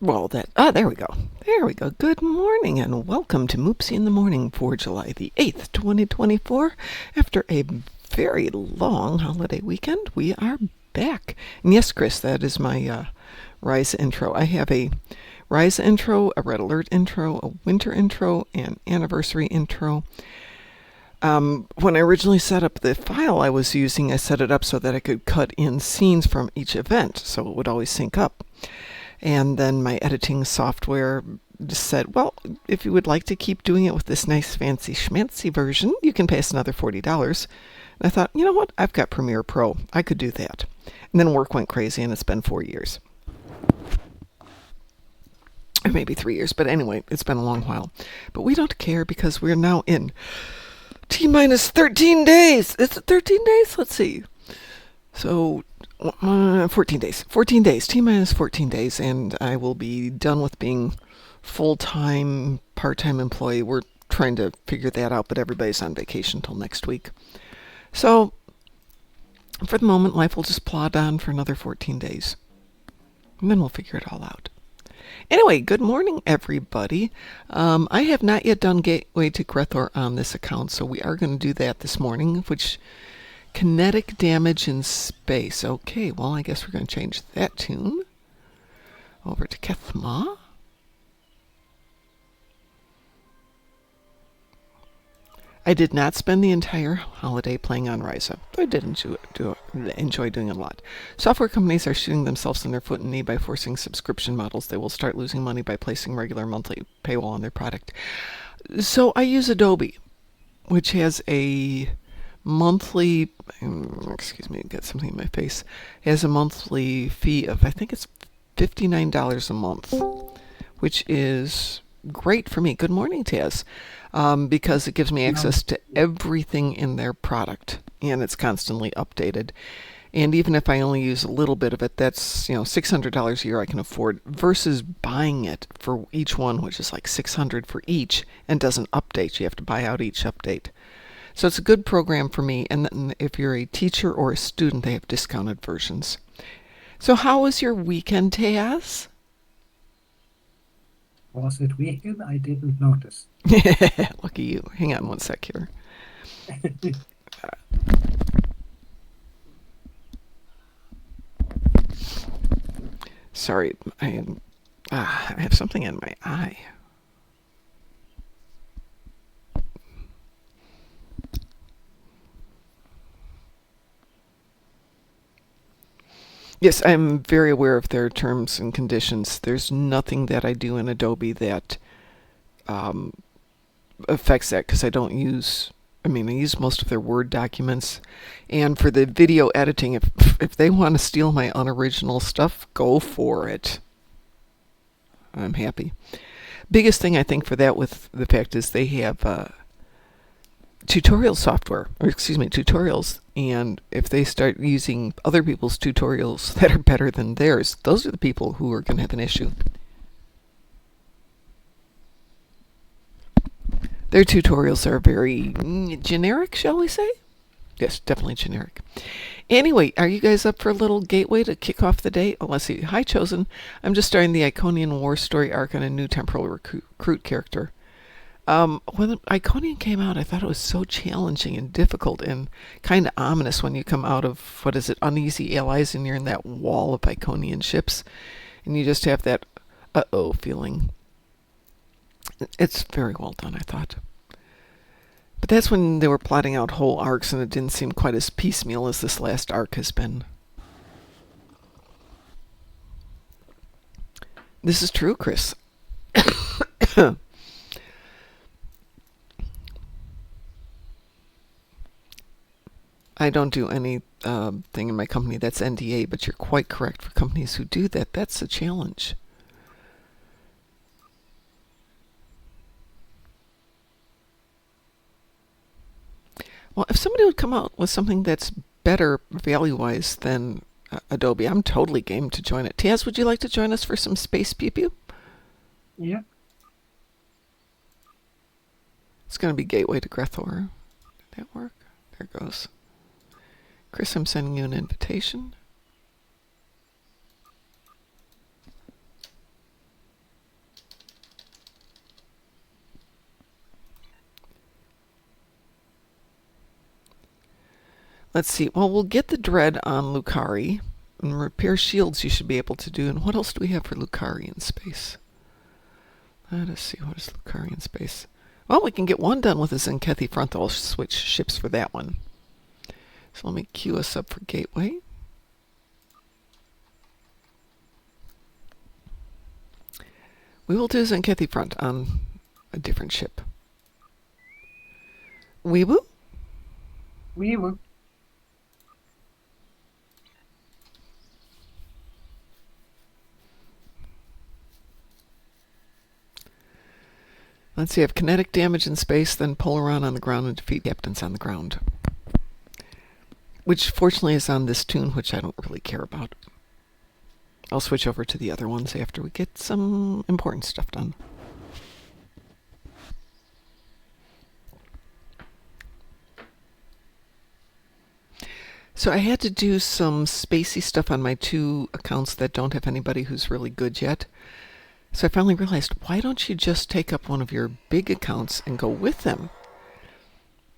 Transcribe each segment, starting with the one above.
Well, there we go. There we go. Good morning and welcome to Moopsy in the Morning for July the 8th, 2024. After a very long holiday weekend, we are back. And yes, Chris, that is my Rise intro. I have a Rise intro, a Red Alert intro, a Winter intro, and anniversary intro. When I originally set up the file I was using, I set it up so that I could cut in scenes from each event, so it would always sync up. And then my editing software just said, well, if you would like to keep doing it with this nice fancy schmancy version, you can pay us another $40. And I thought, you know what? I've got Premiere Pro. I could do that. And then work went crazy, and it's been 4 years. Or maybe 3 years. But anyway, it's been a long while. But we don't care because we're now in T-minus 13 days. Is it 13 days? Let's see. So 14 days. 14 days. T-minus 14 days. And I will be done with being full-time, part-time employee. We're trying to figure that out, but everybody's on vacation until next week. So for the moment, life will just plod on for another 14 days. And then we'll figure it all out. Anyway, good morning, everybody. I have not yet done Gateway to Grethor on this account, so we are going to do that this morning, which kinetic damage in space. Okay, well, I guess we're going to change that tune over to Kethma. I did not spend the entire holiday playing on Ryza. I did enjoy doing it a lot. Software companies are shooting themselves in their foot and knee by forcing subscription models. They will start losing money by placing regular monthly paywall on their product. So I use Adobe, which has a monthly, excuse me, get something in my face, has a monthly fee of, I think it's $59 a month, which is great for me. Good morning, Taz. Because it gives me access to everything in their product, and it's constantly updated. And even if I only use a little bit of it, that's $600 a year I can afford, versus buying it for each one, which is like $600 for each, and doesn't update. You have to buy out each update. So it's a good program for me. And then if you're a teacher or a student, they have discounted versions. So how was your weekend, Taz? Was it weekend? I didn't notice. Lucky you. Hang on one sec here. Sorry, I have something in my eye. Yes, I'm very aware of their terms and conditions. There's nothing that I do in Adobe that affects that, because I don't use, I use most of their Word documents. And for the video editing, if they want to steal my unoriginal stuff, go for it. I'm happy. Biggest thing I think for that with the fact is they have tutorial software, or excuse me, tutorials, and if they start using other people's tutorials that are better than theirs, those are the people who are going to have an issue. Their tutorials are very generic, shall we say? Yes, definitely generic. Anyway, are you guys up for a little gateway to kick off the day? Oh, let's see. Hi, Chosen. I'm just starting the Iconian War story arc on a new temporal recruit character. When Iconian came out, I thought it was so challenging and difficult and kind of ominous when you come out of, uneasy allies, and you're in that wall of Iconian ships, and you just have that uh-oh feeling. It's very well done, I thought. But that's when they were plotting out whole arcs, and it didn't seem quite as piecemeal as this last arc has been. This is true, Chris. I don't do any thing in my company that's NDA, but you're quite correct. For companies who do that, that's a challenge. Well, if somebody would come out with something that's better value-wise than Adobe, I'm totally game to join it. Taz, would you like to join us for some space pew-pew? Yeah. It's going to be Gateway to Grethor. Did that work? There it goes. Chris, I'm sending you an invitation. Let's see. Well, we'll get the dread on Lucari. And repair shields you should be able to do. And what else do we have for Lucari in space? Let us see. What is Lucari in space? Well, we can get one done with the Zenkethi frontal. I'll switch ships for that one. So let me queue us up for Gateway. We will do Zenkethi front on a different ship. Weebu? We will. Let's see, have kinetic damage in space, then pull around on the ground and defeat captains on the ground. Which, fortunately, is on this tune, which I don't really care about. I'll switch over to the other ones after we get some important stuff done. So I had to do some spacey stuff on my 2 accounts that don't have anybody who's really good yet. So I finally realized, why don't you just take up one of your big accounts and go with them?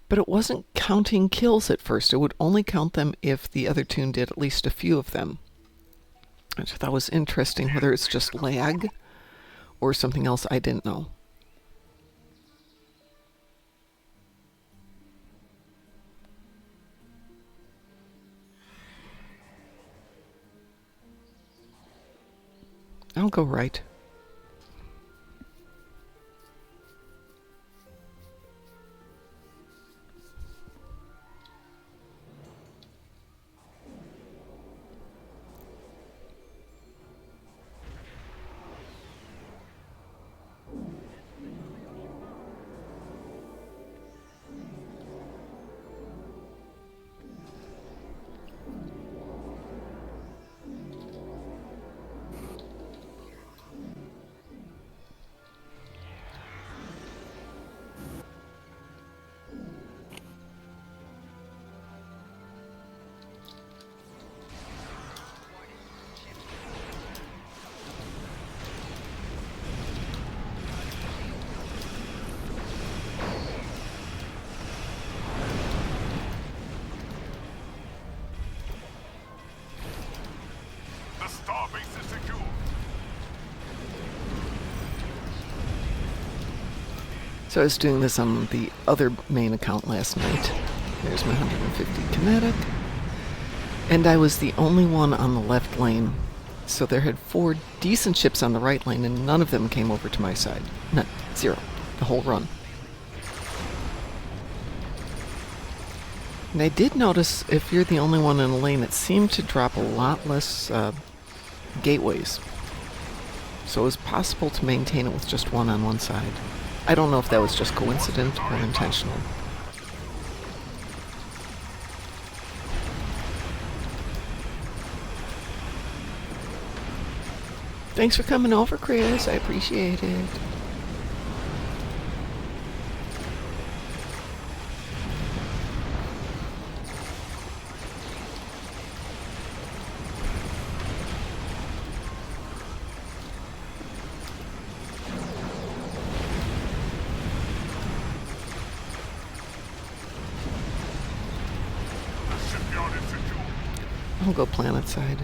But it wasn't counting kills at first. It would only count them if the other tune did at least a few of them. Which I thought was interesting, whether it's just lag or something else I didn't know. I'll go right. Starbase is secure. So I was doing this on the other main account last night. There's my 150 kinetic. And I was the only one on the left lane. So there had 4 decent ships on the right lane, and none of them came over to my side. None. 0. The whole run. And I did notice, if you're the only one in a lane, it seemed to drop a lot less gateways. So it was possible to maintain it with just one on one side. I don't know if that was just coincident or intentional. Thanks for coming over, Chris. I appreciate it. I'll go planet side.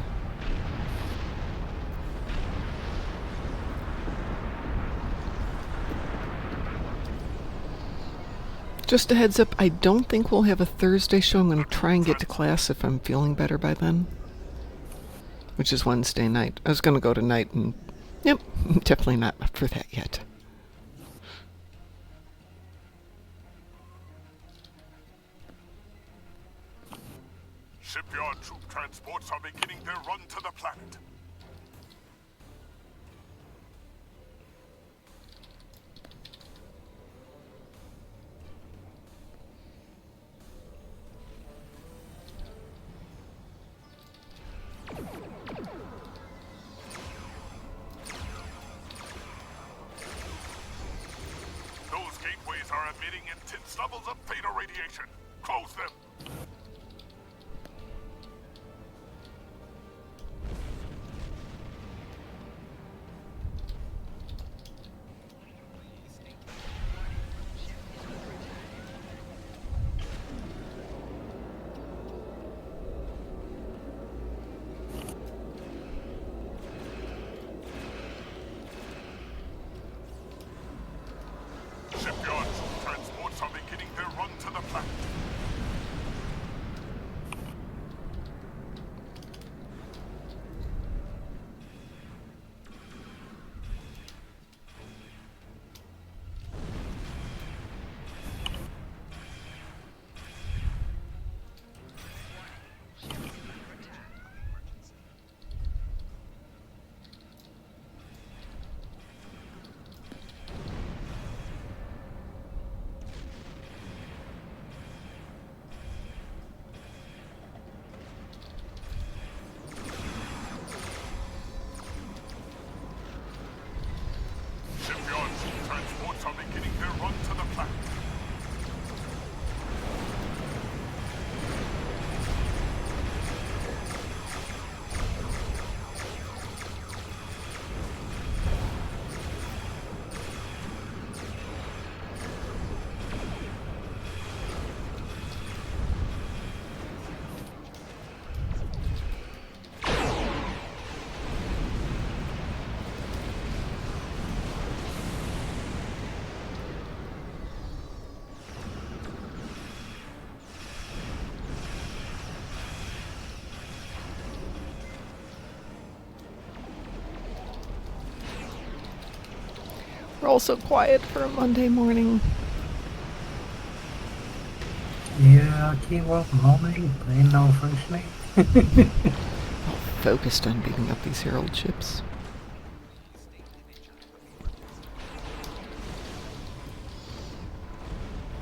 Just a heads up, I don't think we'll have a Thursday show. I'm going to try and get to class if I'm feeling better by then. Which is Wednesday night. I was going to go tonight and... Yep, definitely not up for that yet. Shipyard troop transports are beginning their run to the planet. Those gateways are emitting intense levels of theta radiation. Close them. We're all so quiet for a Monday morning. Yeah, keyword morning, brain malfunctioning. All focused on beating up these Herald chips.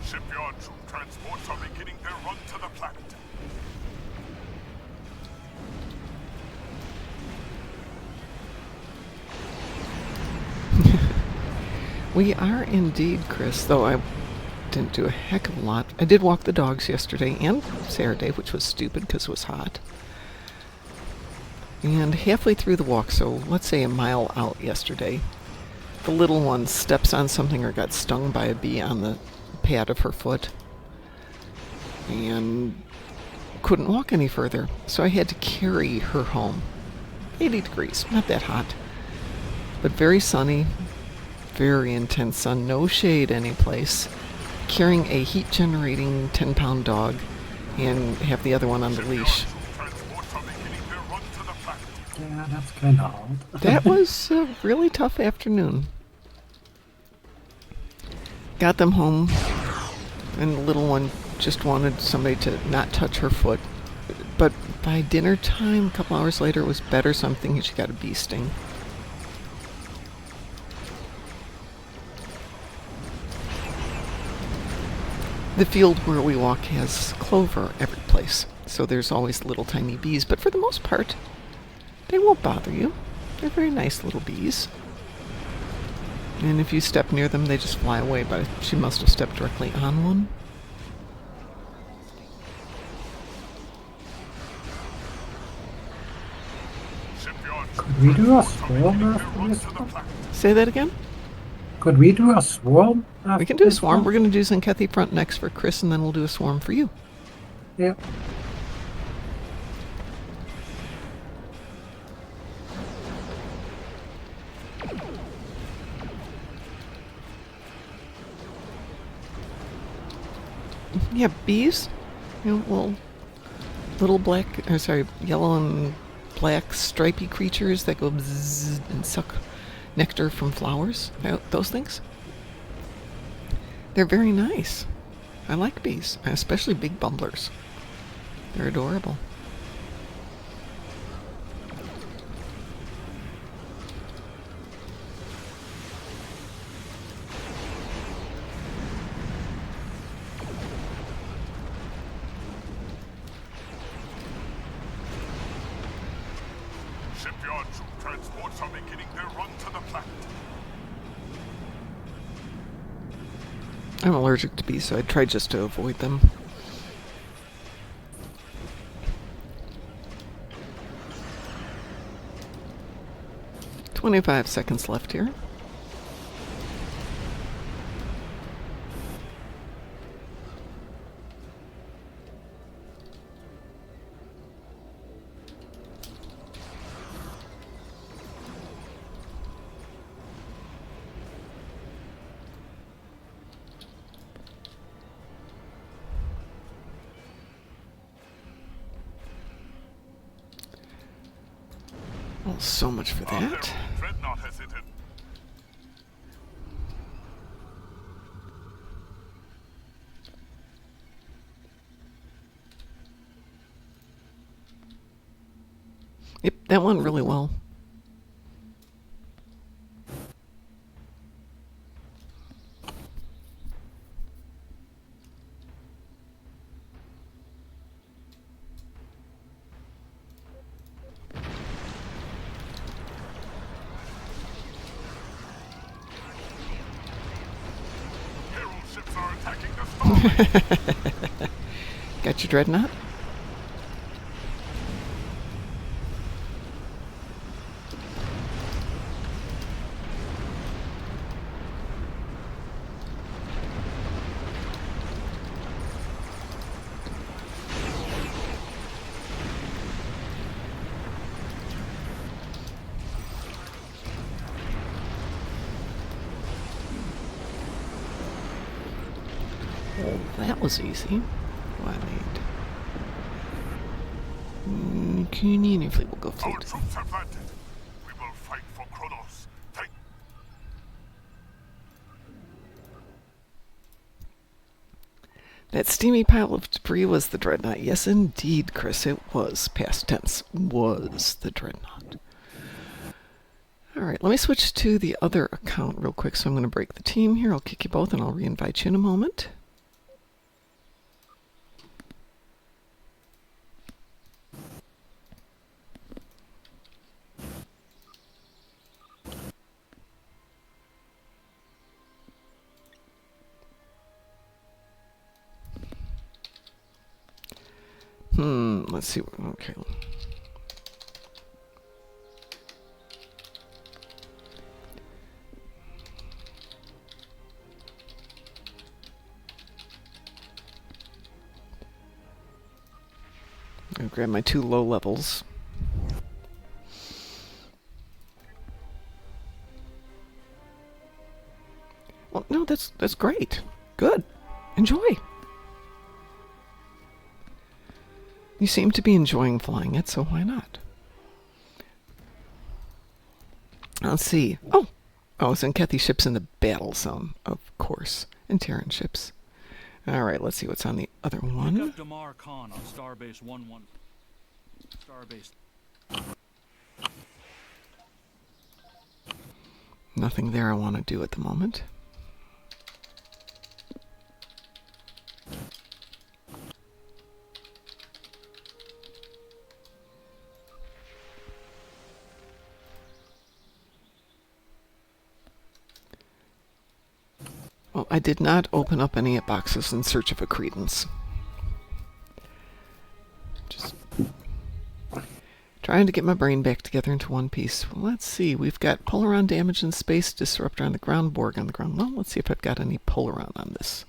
Shipyard troop transports are beginning their run to the planet. We are indeed, Chris, though I didn't do a heck of a lot. I did walk the dogs yesterday and Saturday, which was stupid because it was hot. And halfway through the walk, so let's say a mile out yesterday, the little one steps on something or got stung by a bee on the pad of her foot and couldn't walk any further. So I had to carry her home. 80 degrees, not that hot, but very sunny, very intense sun, no shade anyplace. Carrying a heat-generating 10-pound dog and have the other one on the leash. Transports are beginning their run to the planet. Yeah, that's kind of hard. That was a really tough afternoon. Got them home, and the little one just wanted somebody to not touch her foot. But by dinner time, a couple hours later, it was better, so I'm thinking she got a bee sting. The field where we walk has clover every place, so there's always little tiny bees, but for the most part, they won't bother you. They're very nice little bees. And if you step near them, they just fly away, but she must have stepped directly on one. Shipyard Could we do a swarm after this one? Say that again? Could we do a swarm after We can do a this swarm. one? We're going to do Zenkethy Front next for Chris, and then we'll do a swarm for you. Yeah. Yeah, bees. You know, well, little black, or sorry, yellow and black stripy creatures that go bzzz and suck nectar from flowers. Those things. They're very nice. I like bees, especially big bumblers. They're adorable. Shipyard troop transports are beginning their run to the planet. I'm allergic to bees, so I try just to avoid them. "25 seconds left here. Well, so much for that. Dreadnought has hit it. Yep, that went really well. Herald ships are attacking the Starlink. Got your dreadnought? Well, that was easy. What I need. Cooney and your fleet will go Our fleet. troops have landed. We will fight for Kronos. Thank That steamy pile of debris was the dreadnought. Yes, indeed, Chris, it was. Past tense. Was the dreadnought. All right, let me switch to the other account real quick. So I'm going to break the team here. I'll kick you both, and I'll re-invite you in a moment. Let's see. Okay. I'll grab my 2 low levels. Well, no, that's great. Good. Enjoy. You seem to be enjoying flying it, so why not? Let's see. Oh, Zenkethy ship's in the battle zone, of course. And Terran ships. All right, let's see what's on the other one. Pick up Damar Khan on Starbase 11. Starbase. Nothing there I want to do at the moment. Well, I did not open up any boxes in search of a credence. Just trying to get my brain back together into one piece. Well, let's see. We've got Polaron damage in space, Disruptor on the ground, Borg on the ground. Well, let's see if I've got any Polaron on this.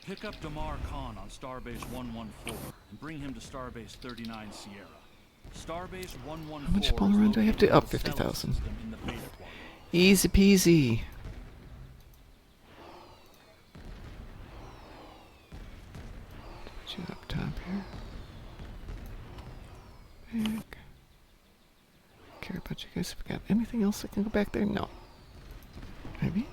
Pick up Damar Khan on Starbase 114 and bring him to Starbase 39 Sierra. Starbase 114. How much Polaron do I have to? Up 50,000. In the beta quadrant. Easy peasy. Put you up top here. Back. Care about you guys. If we got anything else that can go back there? No. Maybe.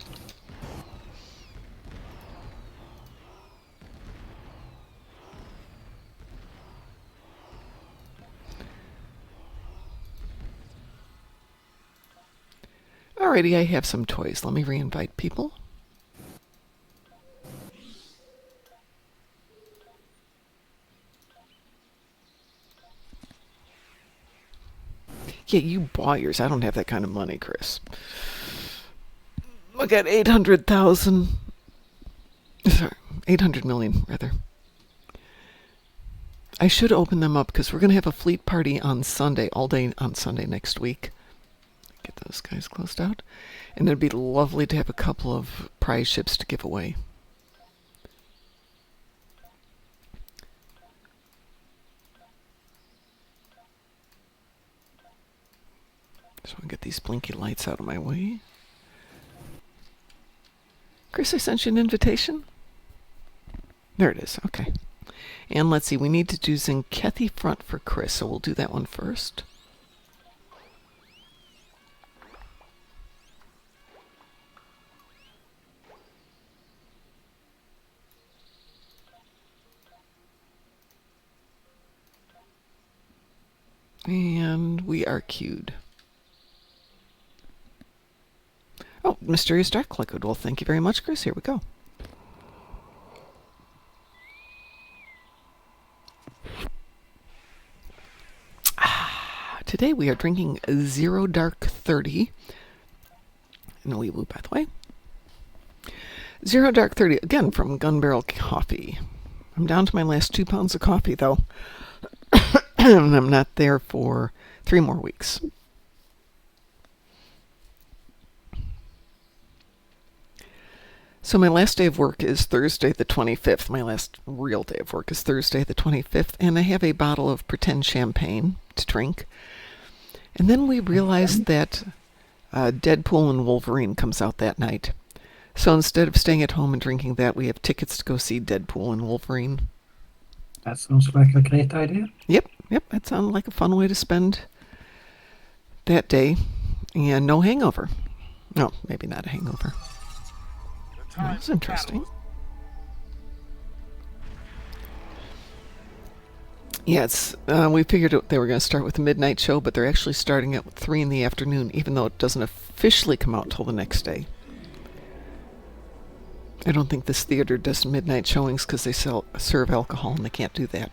Alrighty, I have some toys. Let me re-invite people. Yeah, you bought yours. I don't have that kind of money, Chris. Look at 800,000. Sorry, 800 million, rather. I should open them up because we're going to have a fleet party on Sunday, all day on Sunday next week. Get those guys closed out. And it'd be lovely to have a couple of prize ships to give away. So I'll get these blinky lights out of my way. Chris, I sent you an invitation. There it is. Okay. And let's see. We need to do Zenkethy front for Chris, so we'll do that one first. And we are queued. Oh, Mysterious Dark Liquid. Well, thank you very much, Chris. Here we go. Today we are drinking Zero Dark 30. And a wee woo, by the way. Zero Dark 30, again, from Gun Barrel Coffee. I'm down to my last 2 pounds of coffee, though. And I'm not there for 3 more weeks. So my last day of work is Thursday the 25th. My last real day of work is Thursday the 25th. And I have a bottle of pretend champagne to drink. And then we realized that Deadpool and Wolverine comes out that night. So instead of staying at home and drinking that, we have tickets to go see Deadpool and Wolverine. That sounds like a great idea. Yep, that sounded like a fun way to spend that day. And no hangover. No, maybe not a hangover. That's interesting. Yeah, it's we figured they were going to start with the midnight show, but they're actually starting at 3 in the afternoon, even though it doesn't officially come out till the next day. I don't think this theater does midnight showings because they serve alcohol and they can't do that.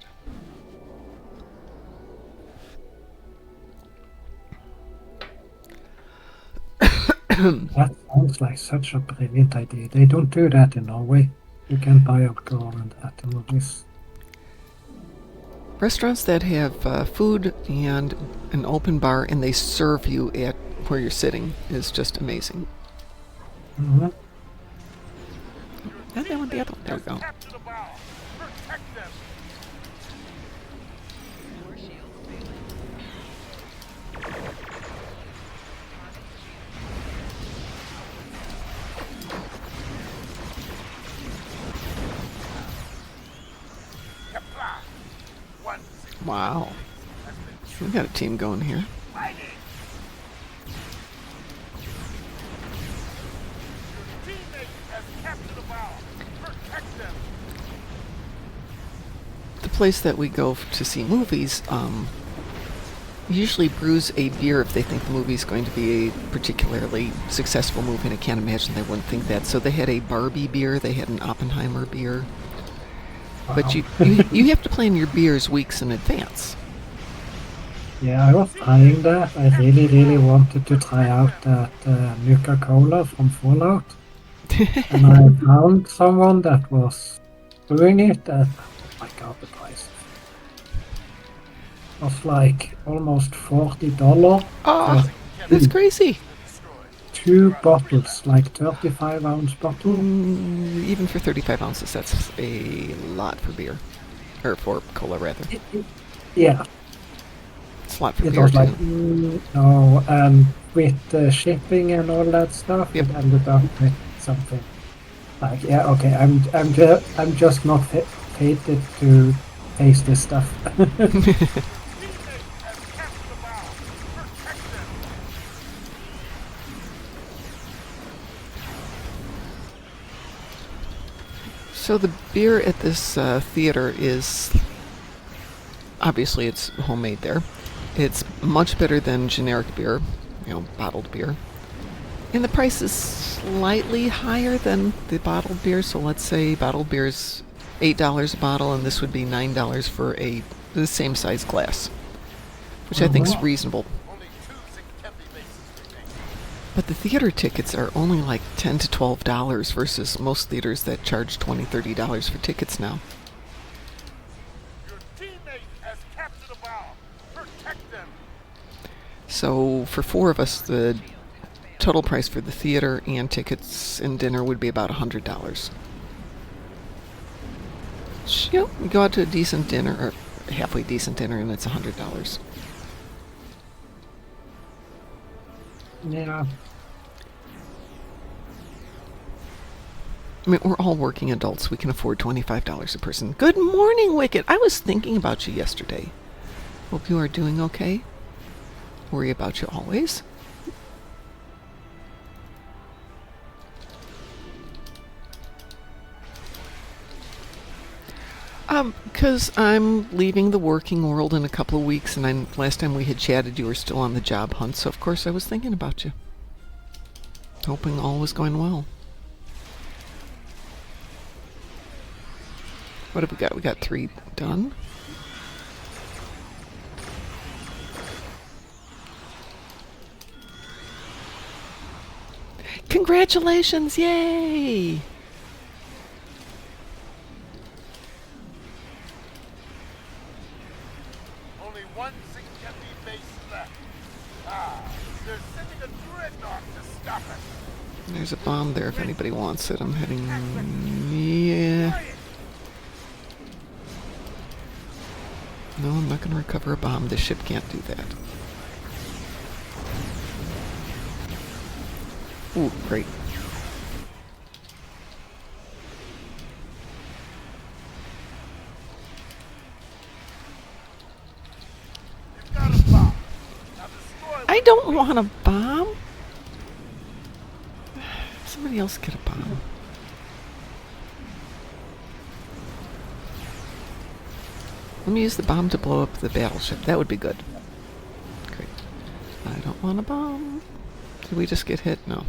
That sounds like such a brilliant idea. They don't do that in Norway. You can buy alcohol and at the movies. Restaurants that have food and an open bar and they serve you at where you're sitting is just amazing. Mhm. And then with the other one, there we go. Capture the bow. Protect them. Kapla. One Wow. We got a team going here. fighting. Your teammate has captured the bow. Protect them. The place that we go to see movies usually brews a beer if they think the movie's going to be a particularly successful movie, and I can't imagine they wouldn't think that. So they had a Barbie beer, they had an Oppenheimer beer. But you have to plan your beers weeks in advance. Yeah, I was trying that. I really wanted to try out that Nuka-Cola from Fallout. And I found someone that was doing it at, oh my god, the price was like almost $40 Oh, that's crazy. 2 bottles, like 35-ounce bottle. Even for 35 ounces, that's a lot for beer. Or for cola, rather. Yeah, It's a lot for it beer, was too. like, no, and with the shipping and all that stuff, Yep. it ended up with something like, yeah, okay, I'm just not fated to taste this stuff. Teammate has captured the bow. Protect them. So the beer at this theater is, obviously it's homemade there. It's much better than generic beer, bottled beer. And the price is slightly higher than the bottled beer. So let's say bottled beer is $8 a bottle, and this would be $9 for the same size glass, which I think is reasonable. Only 2 Zinkevi bases remain. But the theater tickets are only like $10 to $12 versus most theaters that charge $20, $30 for tickets now. Your teammate has captured the bow. Protect them. So for 4 of us, the total price for the theater and tickets and dinner would be about $100. You go out to a decent dinner, or halfway decent dinner, and it's $100. Yeah. I mean, we're all working adults. We can afford $25 a person. Good morning, Wicked. I was thinking about you yesterday. Hope you are doing okay. Worry about you always. Because I'm leaving the working world in a couple of weeks, and last time we had chatted, you were still on the job hunt, so of course I was thinking about you. Hoping all was going well. What have we got? We got 3 done. Congratulations! Yay! Only 1 Zinkevi base left. They're sending a dreadnought to stop it. There's a bomb there if anybody wants it. I'm heading... Yeah. No, I'm not going to recover a bomb. This ship can't do that. Ooh, great. You've got a bomb. Now destroy I don't want a bomb. Somebody else get a bomb. Let me use the bomb to blow up the battleship. That would be good. Great. I don't want a bomb. Did we just get hit? No.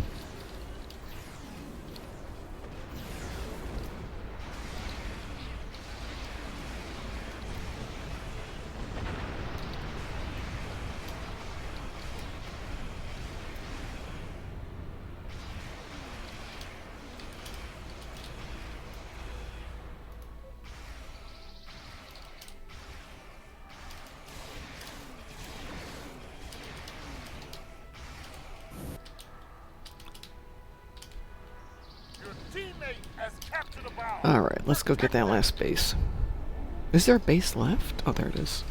Your teammate has captured a bomb. Alright, let's go get that last base. Is there a base left? Oh, there it is.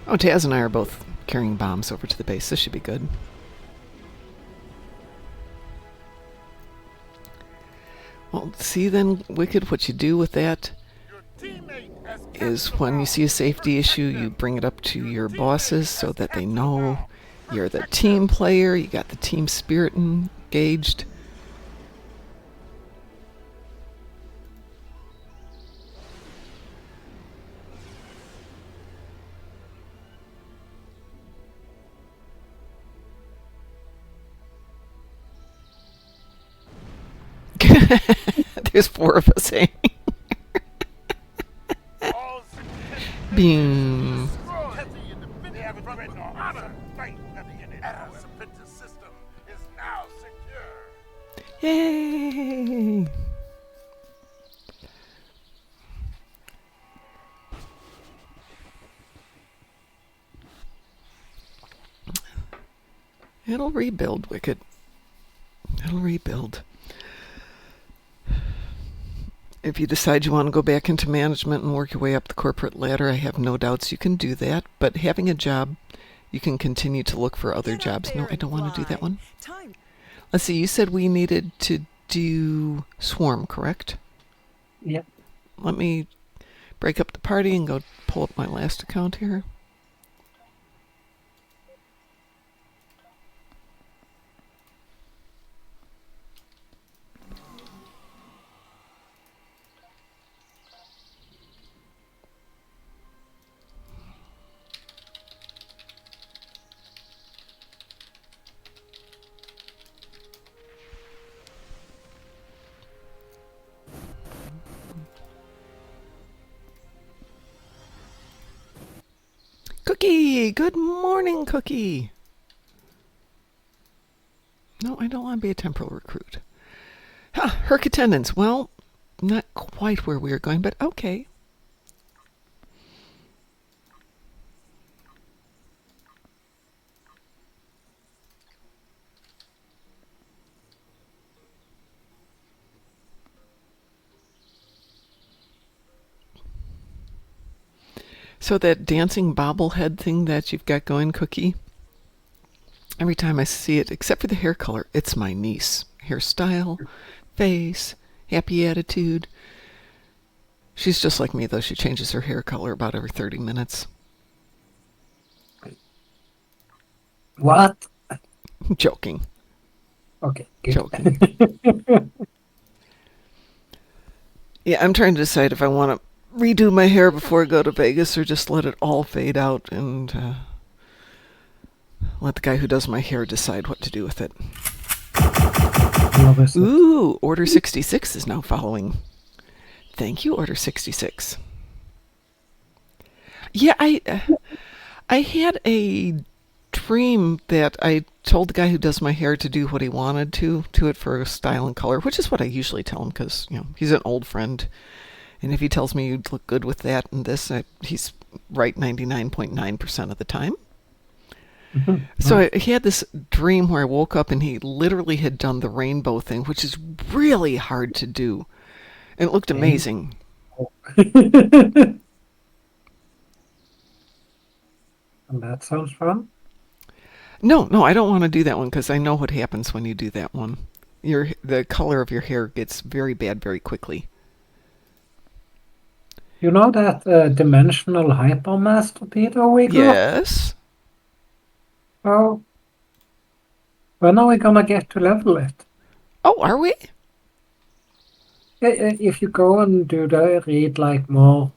Oh, Taz and I are both carrying bombs over to the base. This should be good. Well, see then, Wicked, what you do with that Your teammate has is captured a when you bomb. see a safety issue, you bring it up to your bosses so that they know you're the team player, you got the team spirit engaged. There's 4 of us, eh? All significant Beam. destroyed. Heavy in the they have a dreadnought. Honor, fight heavy in it. The Serpentis system is now secure. Yay! It'll rebuild, Wicked. It'll rebuild. If you decide you want to go back into management and work your way up the corporate ladder, I have no doubts you can do that. But having a job, you can continue to look for other Get up jobs. No, there I and don't want to do that fly. one. Time. Let's see, you said we needed to do Swarm, correct? Yeah. Let me break up the party and go pull up my last account here. Cookie! Good morning, Cookie! No, I don't want to be a temporal recruit. Herc attendance. Well, not quite where we were going, but okay. So that dancing bobblehead thing that you've got going, Cookie, every time I see it, except for the hair color, it's my niece. Hairstyle, face, happy attitude. She's just like me, though. She changes her hair color about every 30 minutes. What? Joking. Okay, good. Joking. Yeah, I'm trying to decide if I want to redo my hair before I go to Vegas or just let it all fade out and let the guy who does my hair decide what to do with it. Love it. Ooh, Order 66 is now following. Thank you, Order 66. Yeah, I had a dream that I told the guy who does my hair to do what he wanted to it for style and color, which is what I usually tell him because, you know, he's an old friend. And if he tells me you'd look good with that and this, he's right 99.9% of the time. Mhm. So I had this dream where I woke up and he literally had done the rainbow thing, which is really hard to do. And it looked amazing. And that sounds fun. No, I don't want to do that one because I know what happens when you do that one. The color of your hair gets very bad very quickly. You know that dimensional hypermass torpedo we got? Yes. Well, when are we gonna get to level it? Oh, are we? If you go and do the read like more,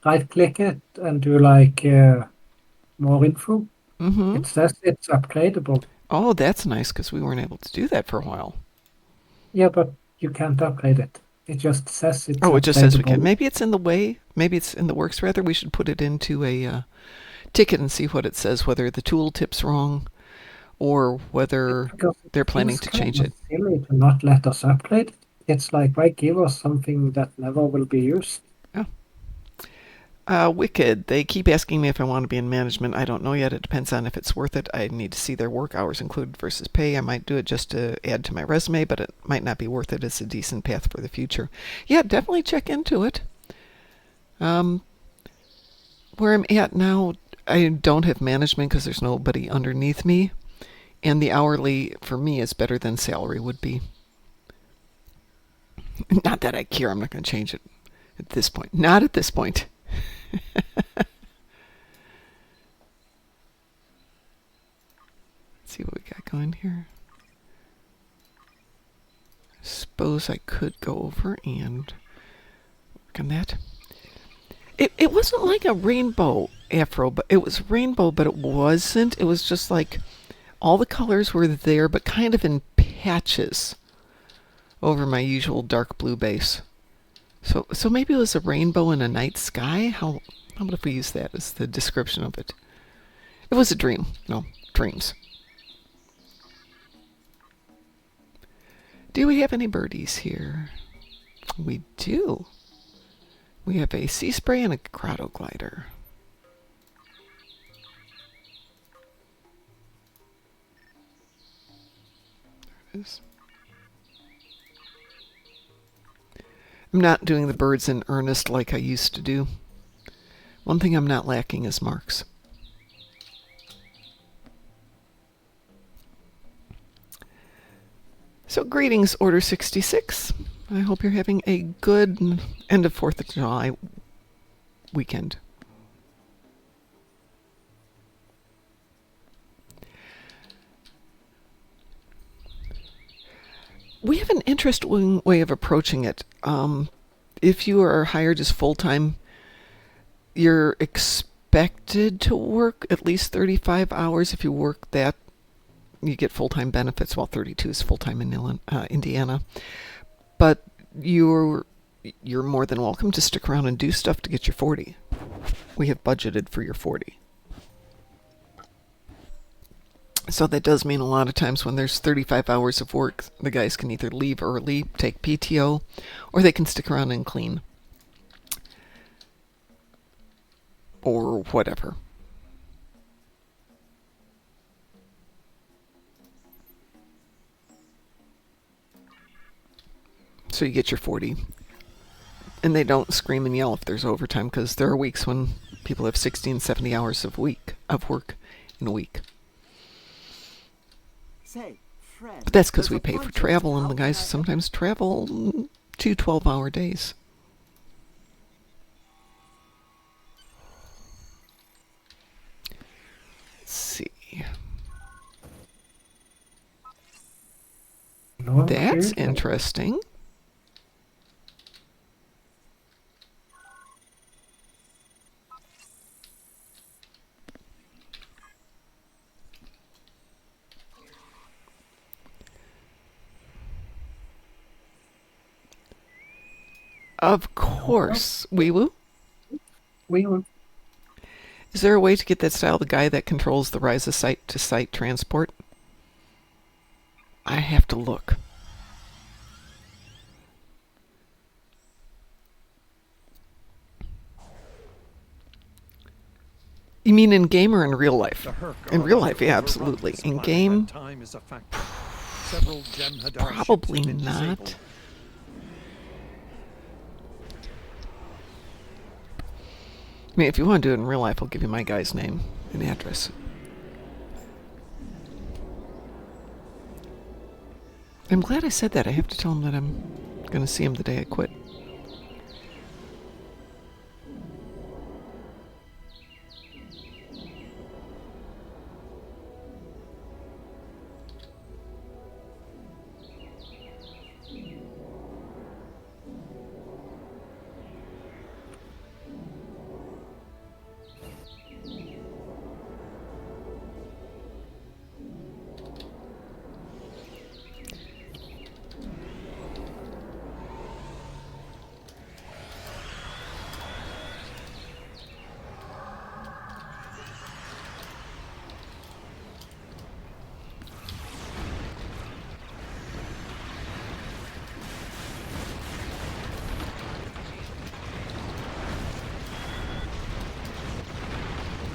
right click it and do like more info, Mm-hmm. it says it's upgradable. Oh, that's nice because we weren't able to do that for a while. Yeah, but you can't upgrade it. It just says it's Oh, it just says we can. upgradable. Maybe it's in the way. Maybe it's in the works, rather. We should put it into a ticket and see what it says, whether the tooltip's wrong or whether Because it they're planning seems to kind change of it. silly to not let us upgrade it. It's like, why give us something that never will be used? Wicked. They keep asking me if I want to be in management. I don't know yet. It depends on if it's worth it. I need to see their work hours included versus pay. I might do it just to add to my resume, but it might not be worth it. It's a decent path for the future. Yeah, definitely check into it. Where I'm at now, I don't have management because there's nobody underneath me, and the hourly for me is better than salary would be. Not that I care. I'm not going to change it at this point. Not at this point. Let's see what we got going here. Suppose I could go over and work on that. It wasn't like a rainbow afro, but it was rainbow, but it wasn't. It was just like all the colors were there, but kind of in patches over my usual dark blue base. So maybe it was a rainbow in a night sky. How about if we use that as the description of it? It was a dream. No, dreams. Do we have any birdies here? We do. We have a sea spray and a grotto glider. There it is. I'm not doing the birds in earnest like I used to do. One thing I'm not lacking is marks. So greetings, Order 66. I hope you're having a good end of 4th of July weekend. We have an interesting way of approaching it. If you are hired as full-time, you're expected to work at least 35 hours. If you work that, you get full-time benefits, while 32 is full-time in Indiana. But you're more than welcome to stick around and do stuff to get your 40. We have budgeted for your 40. So that does mean a lot of times when there's 35 hours of work, the guys can either leave early, take PTO, or they can stick around and clean. Or whatever. So you get your 40. And they don't scream and yell if there's overtime, because there are weeks when people have 60 and 70 hours of work in a week. Say, Fred, But that's because we there's a pay for bunch of travel, and the guys outside- sometimes travel 2 12-hour days. Let's see. No, That's dude. interesting. Of course. Wee woo. We will. Is there a way to get that style, the guy that controls the Ryza site-to-site transport? I have to look. You mean in game or in real life? In real life, yeah, absolutely. In game, probably not. I mean, if you want to do it in real life, I'll give you my guy's name and address. I'm glad I said that. I have to tell him that I'm going to see him the day I quit.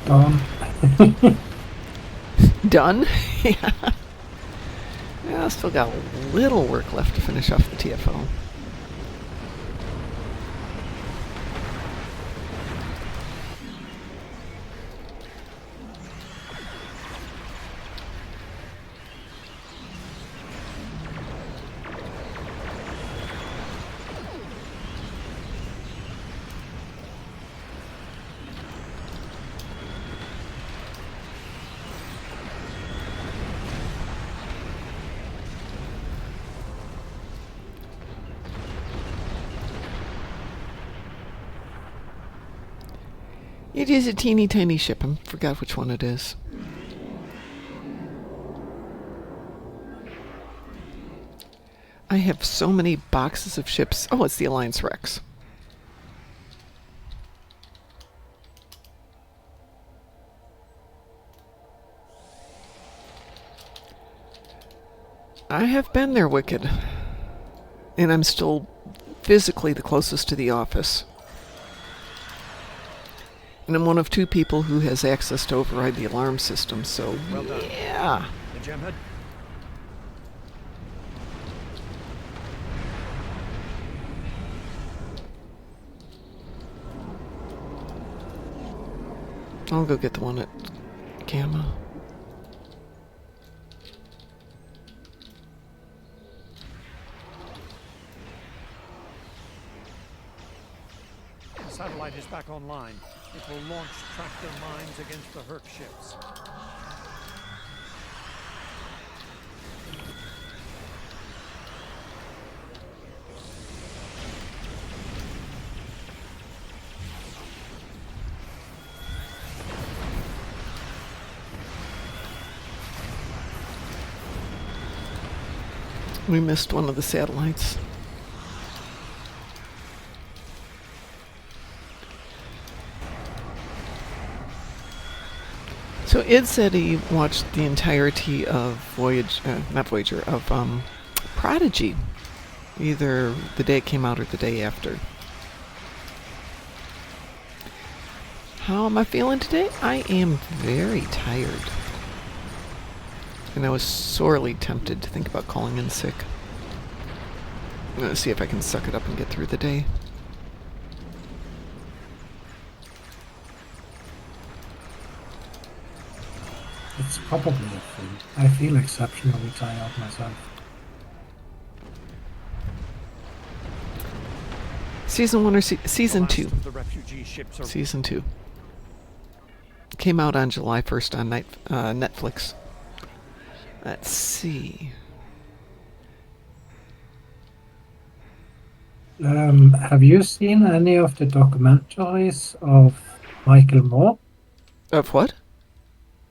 Done. Done? Yeah. Yeah, I still got a little work left to finish off the TFO. It is a teeny tiny ship. I forgot which one it is. I have so many boxes of ships. Oh, it's the Alliance Rex. I have been there, Wicked. And I'm still physically the closest to the office. And I'm one of 2 people who has access to override the alarm system, so Well done. yeah. The Gemhead? I'll go get the one at Gamma. The satellite is back online. It will launch tractor mines against the Herc ships. We missed one of the satellites. So Id said he watched the entirety of Prodigy, either the day it came out or the day after. How am I feeling today? I am very tired. And I was sorely tempted to think about calling in sick. I'm going to see if I can suck it up and get through the day. It's probably a thing. I feel exceptionally tired myself. Season 1 or Season The last 2? of the refugee ships are Season 2. Came out on July 1st on Netflix. Let's see. Have you seen any of the documentaries of Michael Moore? Of what?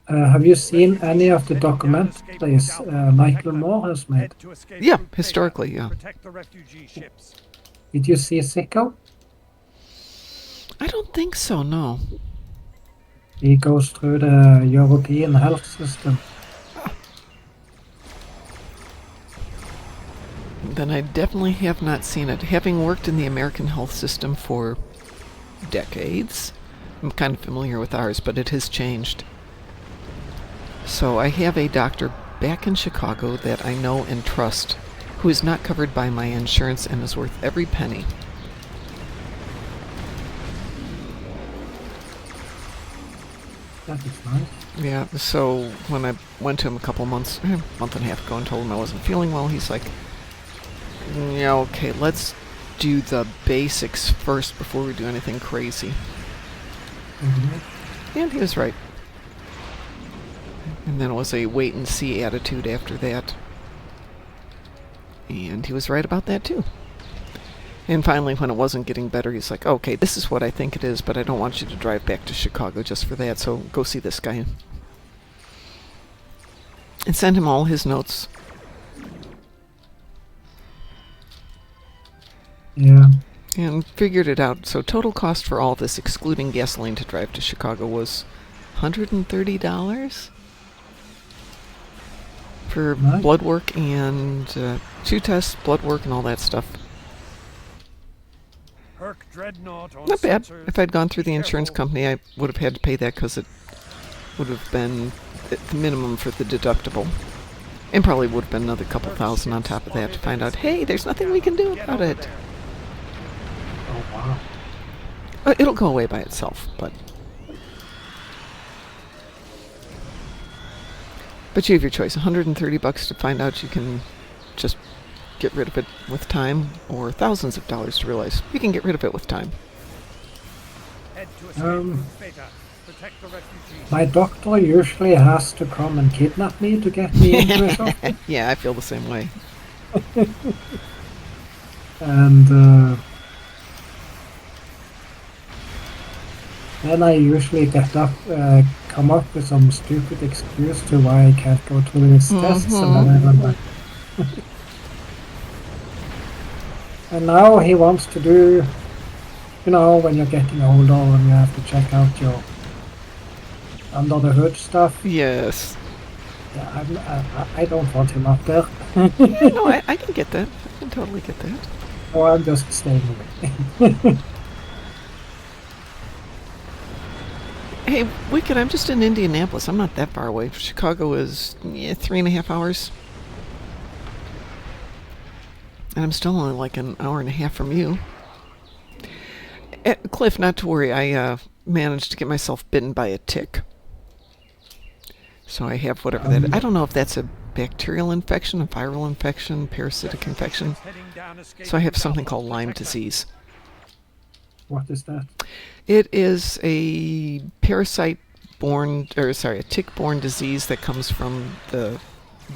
Have you seen any of the documentaries Michael Moore has made? head to escape Yeah, route historically, data. yeah. Protect the refugee ships. Did you see Sicko? I don't think so, no. He goes through the European health system. Then I definitely have not seen it. Having worked in the American health system for decades, I'm kind of familiar with ours, but it has changed. So I have a doctor back in Chicago that I know and trust who is not covered by my insurance and is worth every penny. That is nice. Yeah, so when I went to him a month and a half ago and told him I wasn't feeling well, he's like, yeah, okay, let's do the basics first before we do anything crazy. And he was right. And then it was a wait and see attitude after that. And he was right about that too. And finally, when it wasn't getting better, he's like, okay, this is what I think it is, but I don't want you to drive back to Chicago just for that, so go see this guy. And send him all his notes. Yeah. And figured it out. So total cost for all this, excluding gasoline to drive to Chicago, was $130 for Nice. blood work and 2 tests, blood work, and all that stuff. Herc Dreadnought on Not bad. sensors. If I'd gone through the insurance Careful. company, I would have had to pay that because it would have been the minimum for the deductible. And probably would have been another couple thousand on top of that to find out, hey, there's nothing we can do Get about over it. there. Oh wow. It'll go away by itself, but you have your choice. $130 to find out you can just get rid of it with time, or thousands of dollars to realize you can get rid of it with time. Head to escape Um, route Beta. Protect the refugees. My doctor usually has to come and kidnap me to get me into his office. Yeah, I feel the same way. And then I usually come up with some stupid excuse to why I can't go through his tests, and then I run back. And now he wants to do, when you're getting older and you have to check out your under the hood stuff. Yes. Yeah, I don't want him up there. Yeah, no, I can get that. I can totally get that. So I'm just staying away. Hey, Wicked, I'm just in Indianapolis. I'm not that far away. Chicago is 3.5 hours. And I'm still only like an hour and a half from you. Cliff, not to worry. I managed to get myself bitten by a tick. So I have whatever that is. I don't know if that's a bacterial infection, a viral infection, parasitic infection. Heading down escape So I have route something Alpha. called Lyme Protect them. disease. What is that? It is a a tick-borne disease that comes from the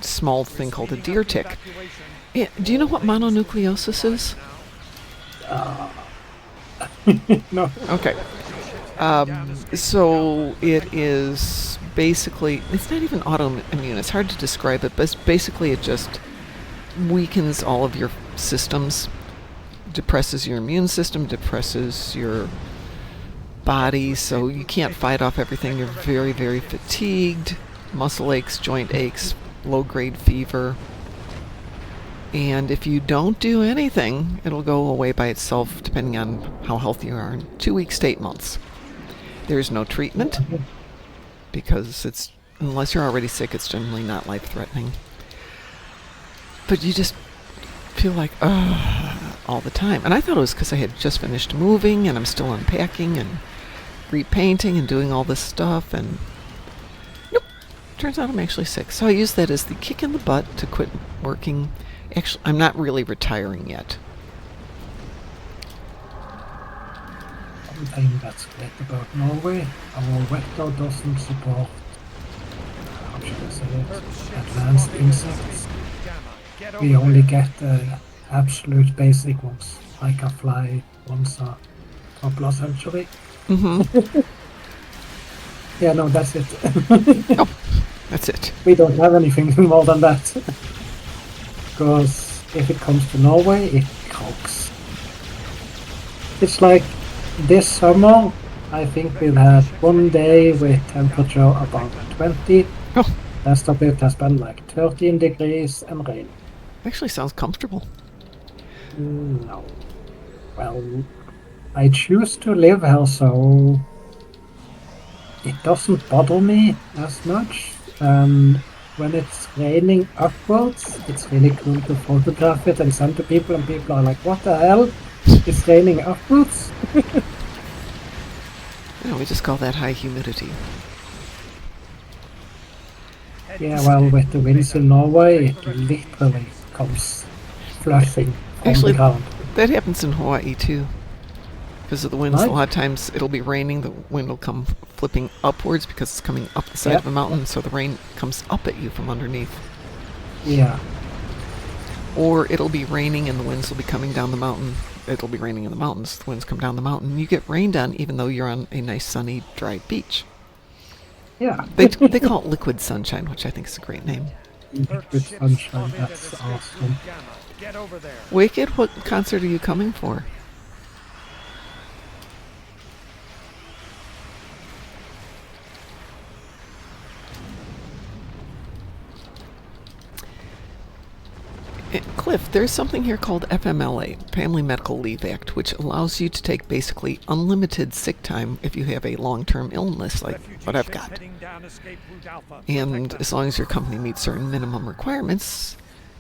small thing called a deer tick. Evacuation. Yeah, do you know what mononucleosis is? No. Okay. So it is basically, it's not even autoimmune. It's hard to describe it, but basically it just weakens all of your systems, depresses your immune system, depresses your body, so you can't fight off everything. You're very, very fatigued, muscle aches, joint aches, low-grade fever. And if you don't do anything, it'll go away by itself, depending on how healthy you are, in 2 weeks to 8 months. There's no treatment, because unless you're already sick, it's generally not life-threatening. But you just feel like, all the time. And I thought it was because I had just finished moving, and I'm still unpacking and repainting and doing all this stuff, and nope, turns out I'm actually sick. So I use that as the kick in the butt to quit working. Actually, I'm not really retiring yet. One thing that's great about Norway, our weather doesn't support, how should I say it, advanced insects. Gamma. Get We over only there. get the absolute basic ones, like a fly once a couple of century. Mm-hmm. Yeah, no, that's it. Oh, that's it. We don't have anything more than that. Because if it comes to Norway, it croaks. It's like this summer, I think we've had one day with temperature about 20. Oh, Rest of it has been like 13 degrees and rain. actually sounds comfortable. No. Well, I choose to live here, so it doesn't bother me as much. And when it's raining upwards, it's really cool to photograph it and send to people, and people are like, what the hell? It's raining upwards? We just call that high humidity. Yeah, well, with the winds in Norway, it literally comes flushing from Actually, the ground. that happens in Hawaii too. Because of the winds, a Right? lot of times it'll be raining, the wind will come flipping upwards because it's coming up the side Yeah. of a mountain, so the rain comes up at you from underneath. Yeah. Or it'll be raining and the winds will be coming down the mountain. It'll be raining in the mountains, the winds come down the mountain. You get rained on even though you're on a nice sunny, dry beach. Yeah. They call it liquid sunshine, which I think is a great name. Liquid sunshine, that's awesome. Get over there. Wicked, what concert are you coming for? Cliff, there's something here called FMLA, Family Medical Leave Act, which allows you to take basically unlimited sick time if you have a long-term illness like what I've got. And as long as your company meets certain minimum requirements,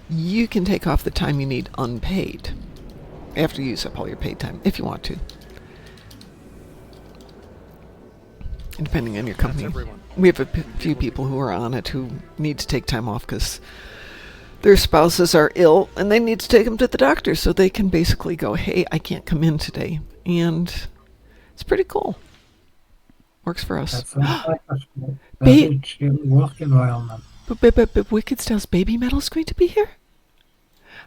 you can take off the time you need unpaid after you use up all your paid time, if you want to. And depending on your company. We have a few people who are on it who need to take time off because their spouses are ill and they need to take them to the doctor, so they can basically go, hey, I can't come in today. And it's pretty cool. Works for us. That sounds like a very chill work environment. But Wicked Styles Baby Metal's going to be here?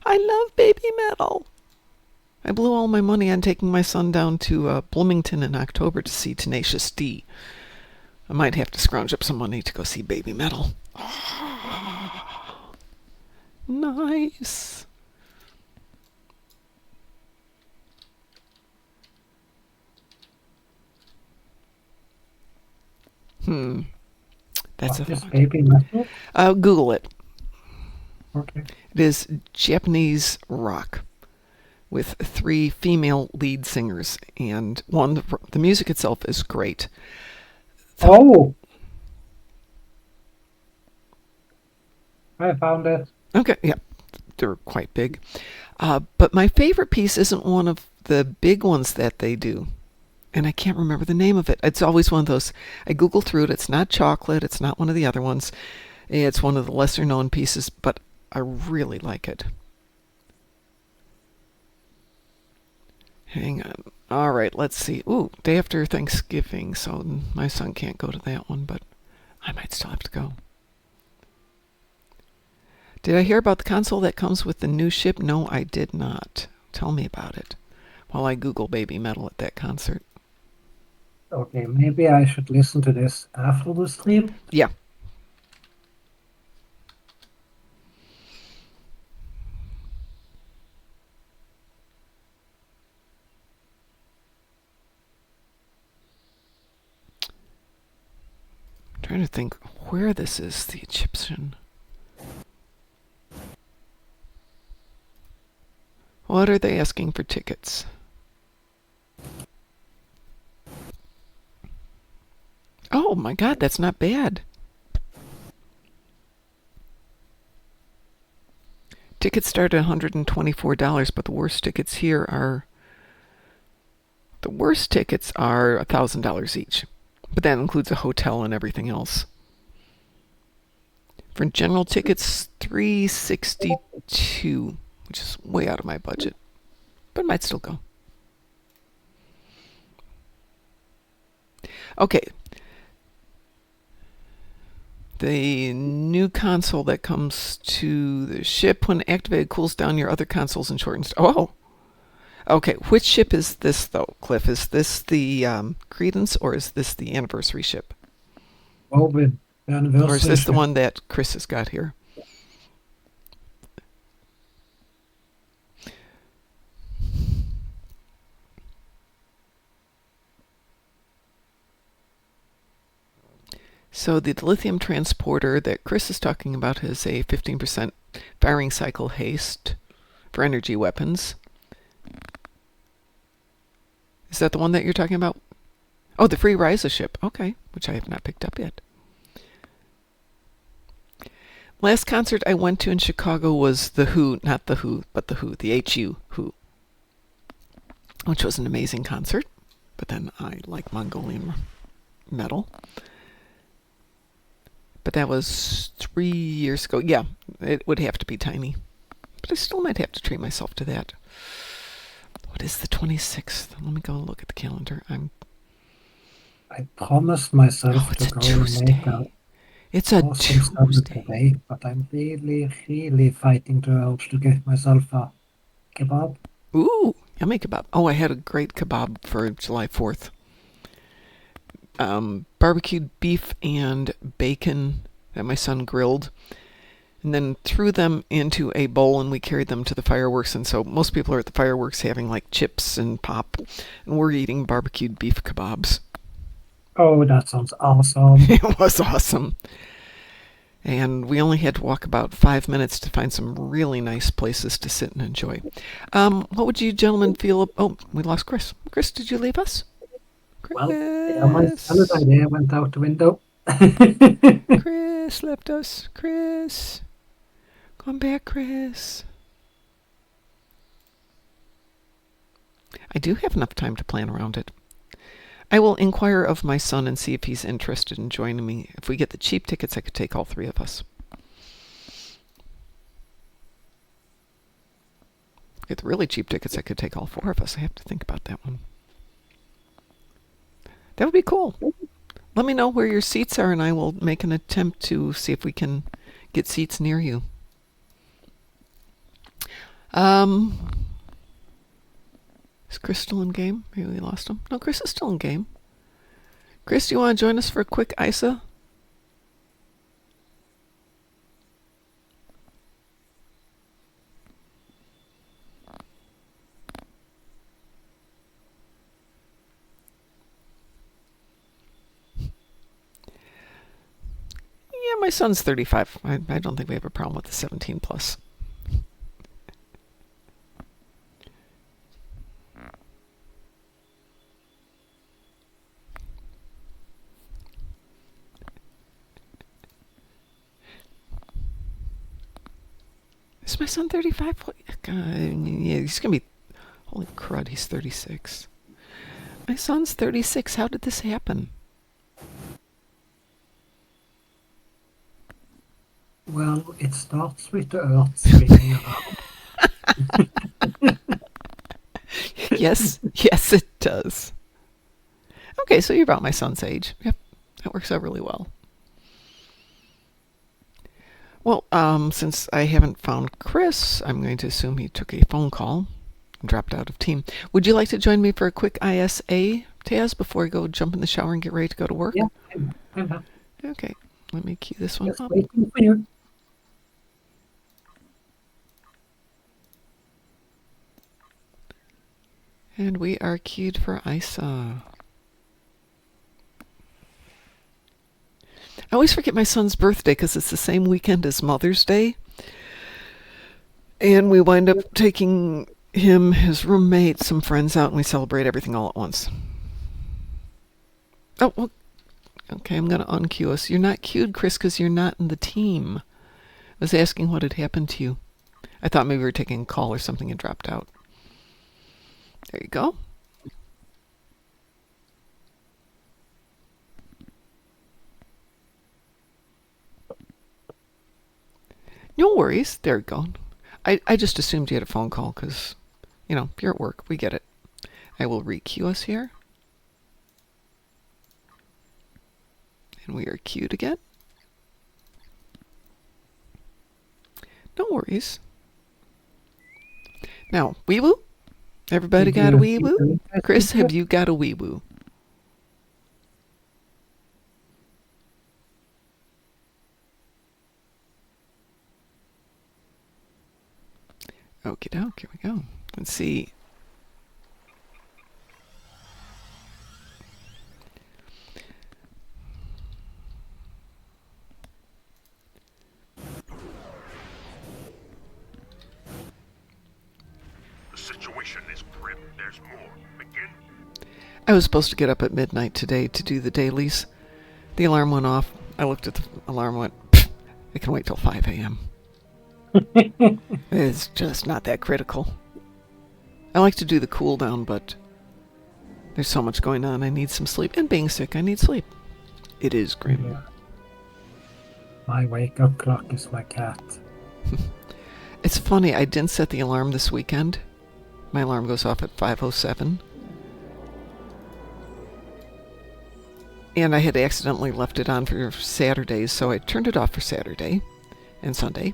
I love Baby Metal. I blew all my money on taking my son down to Bloomington in October to see Tenacious D. I might have to scrounge up some money to go see Baby Metal. Nice. That's What a is thought. baby metal? Google it. Okay. It is Japanese rock with 3 female lead singers, and the music itself is great. Oh! I found it. Okay, yeah, they're quite big. But my favorite piece isn't one of the big ones that they do. And I can't remember the name of it. It's always one of those. I Google through it. It's not Chocolate. It's not one of the other ones. It's one of the lesser known pieces, but I really like it. Hang on. All right, let's see. Ooh, day after Thanksgiving, so my son can't go to that one, but I might still have to go. Did I hear about the console that comes with the new ship? No, I did not. Tell me about it while I Google Baby Metal at that concert. Okay, maybe I should listen to this after the stream. Yeah. I'm trying to think where this is, the Egyptian. What are they asking for tickets? Oh my God, that's not bad. Tickets start at $124, but the worst tickets here are $1,000 each. But that includes a hotel and everything else. For general tickets, $362, which is way out of my budget, but might still go. Okay. The new console that comes to the ship when activated cools down your other consoles and shortens. Oh, okay. Which ship is this though, Cliff? Is this the Credence or is this the anniversary ship? Oh, with the anniversary. Or is this the one that Chris has got here? So the lithium transporter that Chris is talking about has a 15% firing cycle haste for energy weapons. Is that the one that you're talking about? Oh, the free Ryza ship. Okay, which I have not picked up yet. Last concert I went to in Chicago was The Who, not The Who, but The Who, the H-U, Who, which was an amazing concert. But then I like Mongolian metal. But that was 3 years ago. Yeah, it would have to be tiny. But I still might have to treat myself to that. What is the 26th? Let me go look at the calendar. I promised myself It's to a go and make Tuesday. a It's a awesome salad Tuesday. today, but I'm really, really fighting the urge to get myself a kebab. Ooh, yummy kebab. Oh, I had a great kebab for July 4th. Barbecued beef and bacon that my son grilled, and then threw them into a bowl, and we carried them to the fireworks. And so most people are at the fireworks having like chips and pop, and we're eating barbecued beef kebabs. Oh, that sounds awesome. It was awesome. And we only had to walk about 5 minutes to find some really nice places to sit and enjoy. What would you gentlemen feel? Oh, we lost Chris. Chris, did you leave us? Chris. Well, yeah, my salad idea went out the window. Chris left us. Chris. Come back, Chris. I do have enough time to plan around it. I will inquire of my son and see if he's interested in joining me. If we get the cheap tickets, I could take all 3 of us. Get the really cheap tickets, I could take all 4 of us. I have to think about that one. That would be cool. Let me know where your seats are, and I will make an attempt to see if we can get seats near you. Is Chris still in game? Maybe we lost him. No, Chris is still in game. Chris, do you want to join us for a quick ISA? Yeah, my son's 35. I don't think we have a problem with the 17 plus. Is my son 35? Yeah, he's going to be... Holy crud, he's 36. My son's 36. How did this happen? Well, it starts with the earth spinning around. Yes, it does. Okay, so you're about my son's age. Yep, that works out really well. Well, since I haven't found Chris, I'm going to assume he took a phone call and dropped out of team. Would you like to join me for a quick ISA, Taz, before I go jump in the shower and get ready to go to work? Yeah, I'm Okay, let me cue this one just up. waiting for you. And we are queued for ISA. I always forget my son's birthday because it's the same weekend as Mother's Day. And we wind up taking him, his roommate, some friends out, and we celebrate everything all at once. Oh, well, okay, I'm going to unqueue us. You're not queued, Chris, because you're not in the team. I was asking what had happened to you. I thought maybe we were taking a call or something and dropped out. There you go. No worries. There you go. I just assumed you had a phone call because, you're at work. We get it. I will re-queue us here. And we are queued again. No worries. Now, wee-woo? Everybody got a wee-woo? Chris, have you got a wee-woo? Okie doke, here we go. Let's see. The situation is grim. There's more. Begin. I was supposed to get up at midnight today to do the dailies. The alarm went off. I looked at the alarm and went, "Pfft, I can wait till 5 a.m. It's just not that critical. I like to do the cool down, but there's so much going on. I need some sleep. And being sick, I need sleep. It is grim. Yeah. My wake-up clock is my cat. It's funny, I didn't set the alarm this weekend. My alarm goes off at 5:07. And I had accidentally left it on for Saturdays, so I turned it off for Saturday and Sunday.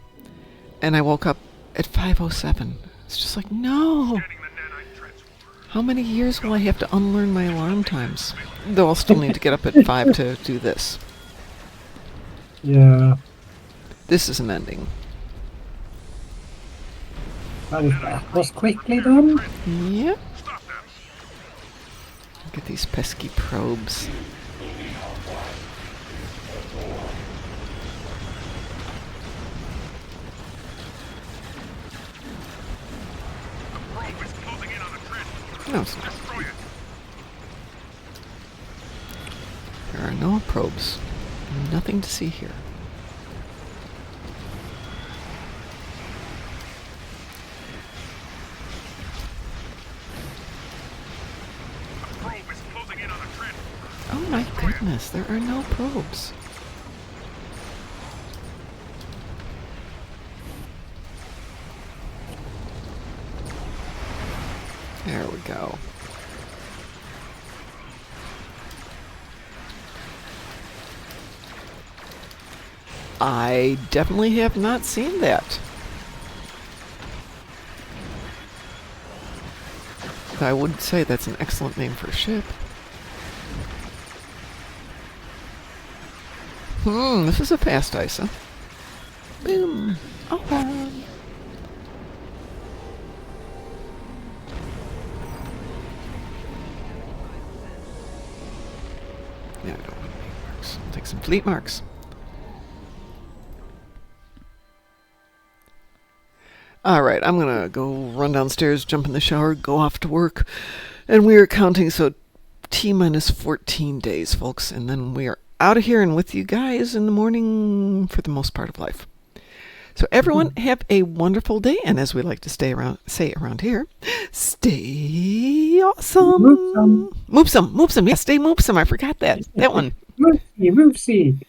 And I woke up at 5:07. It's just like, no! How many years will I have to unlearn my alarm times? Though I'll still need to get up at 5 to do this. Yeah. This isn't ending. Well, that was quickly done. Yep. Look at these pesky probes. No, it's not. There are no probes. Nothing to see here. Oh my goodness, there are no probes. There we go. I definitely have not seen that. I would say that's an excellent name for a ship. This is a fast ISA. Boom. Oh, wow. Yeah, I don't want fleet marks. I'll take some fleet marks. Alright, I'm gonna go run downstairs, jump in the shower, go off to work. And we are counting, so T-minus 14 days, folks. And then we are out of here and with you guys in the morning for the most part of life. So everyone have a wonderful day. And as we like to say around here, stay awesome. Moopsum. Moopsum. Yeah, stay moopsum. I forgot that. That one. Moopsy.